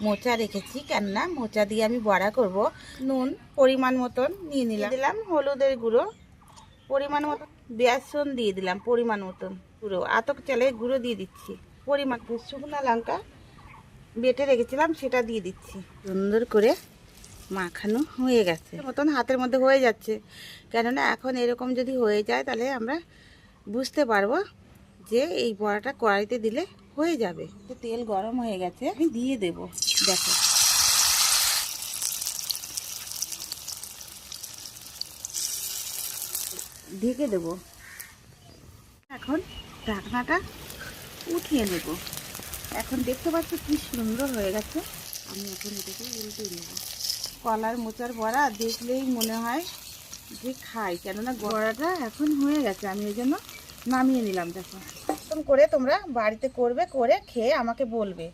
মোচা রেখেছি, কেননা মোচা দিয়ে আমি বড়া করব। নুন পরিমাণ মতন নিয়ে নিলাম, দিলাম হলুদের গুঁড়ো পরিমাণ মতন, বেসন দিয়ে দিলাম পরিমাণ মতন, গুঁড়ো আতক চালের গুঁড়ো দিয়ে দিচ্ছি পরিমাণ, শুকনো লঙ্কা বেটে রেখেছিলাম সেটা দিয়ে দিচ্ছি। সুন্দর করে মাখানো হয়ে গেছে, মতন হাতের মধ্যে হয়ে যাচ্ছে। কেননা এখন এরকম যদি হয়ে যায় তাহলে আমরা বুঝতে পারবো যে এই বড়াটা কড়াইতে দিলে হয়ে যাবে। তেল গরম হয়ে গেছে, আমি দিয়ে দেব। দেখো, ঢেকে দেব। এখন ঢাকনাটা উঠিয়ে নেব। এখন দেখতে পাচ্ছ কি সুন্দর হয়ে গেছে। আমি এখন এটাকে উল্টে নেব। কলার মোচার বড়া দেখলেই মনে হয় যে খাই, কেননা বড়াটা এখন হয়ে গেছে। আমি ওই জন্য নামিয়ে নিলাম। দেখো, এরকম করে তোমরা বাড়িতে করবে, করে খেয়ে আমাকে বলবে।